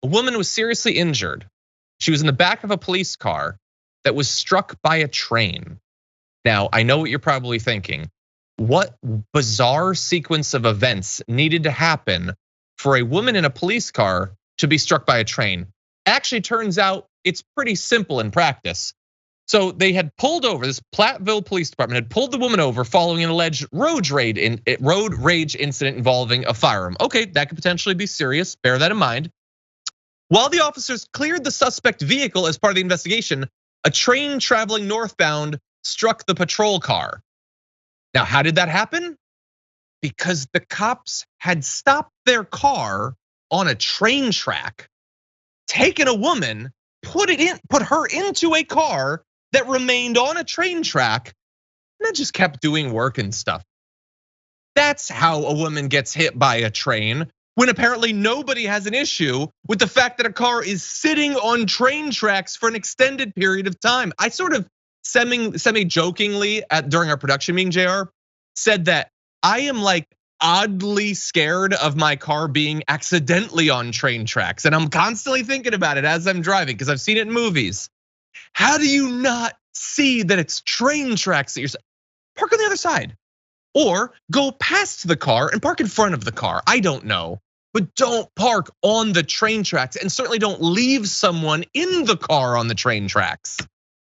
A woman was seriously injured. She was in the back of a police car that was struck by a train. Now, I know what you're probably thinking. What bizarre sequence of events needed to happen for a woman in a police car to be struck by a train? Actually, turns out it's pretty simple in practice. So they had pulled over, this Platteville Police Department had pulled the woman over following an alleged road rage incident involving a firearm. Okay, that could potentially be serious, bear that in mind. While the officers cleared the suspect vehicle as part of the investigation, a train traveling northbound struck the patrol car. Now, how did that happen? Because the cops had stopped their car on a train track, taken a woman, put her into a car that remained on a train track, and then just kept doing work and stuff. That's how a woman gets hit by a train, when apparently nobody has an issue with the fact that a car is sitting on train tracks for an extended period of time. I sort of semi-jokingly during our production meeting, JR, said that I am like oddly scared of my car being accidentally on train tracks. And I'm constantly thinking about it as I'm driving because I've seen it in movies. How do you not see that it's train tracks that you're park on the other side? Or go past the car and park in front of the car. I don't know. But don't park on the train tracks, and certainly don't leave someone in the car on the train tracks.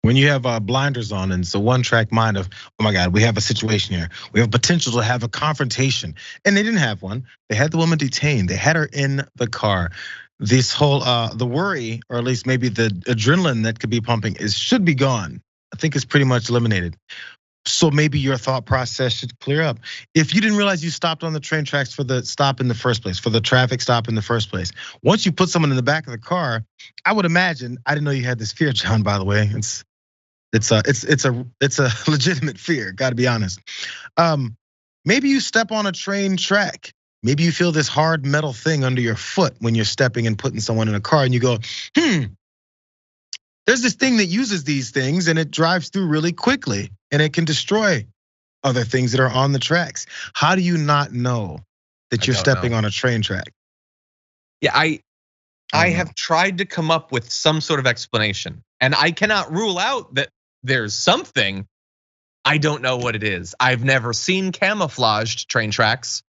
When you have blinders on and it's a one-track mind of, oh my God, we have a situation here. We have potential to have a confrontation. And they didn't have one. They had the woman detained. They had her in the car. This whole, the worry, or at least maybe the adrenaline that could be pumping should be gone. I think it's pretty much eliminated. So maybe your thought process should clear up. If you didn't realize you stopped on the train tracks for the stop in the first place, for the traffic stop in the first place, once you put someone in the back of the car, I would imagine, I didn't know you had this fear, John, by the way. It's a legitimate fear, gotta be honest. Maybe you step on a train track. Maybe you feel this hard metal thing under your foot when you're stepping and putting someone in a car and you go, there's this thing that uses these things and it drives through really quickly and it can destroy other things that are on the tracks. How do you not know that you're stepping on a train track? Yeah, I have tried to come up with some sort of explanation, and I cannot rule out that there's something. I don't know what it is. I've never seen camouflaged train tracks,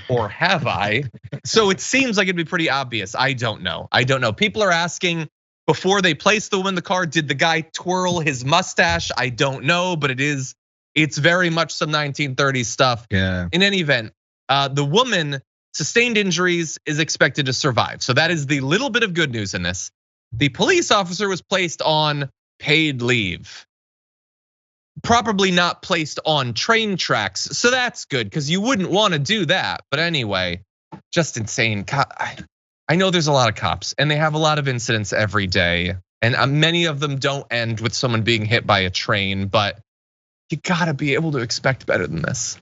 or have I? So it seems like it'd be pretty obvious. I don't know. People are asking before they place the woman in the car, did the guy twirl his mustache? I don't know, but it's very much some 1930s stuff. Yeah. In any event, the woman sustained injuries, is expected to survive. So that is the little bit of good news in this. The police officer was placed on paid leave. Probably not placed on train tracks, so that's good because you wouldn't want to do that. But anyway, just insane. I know there's a lot of cops and they have a lot of incidents every day, and many of them don't end with someone being hit by a train, but you gotta be able to expect better than this.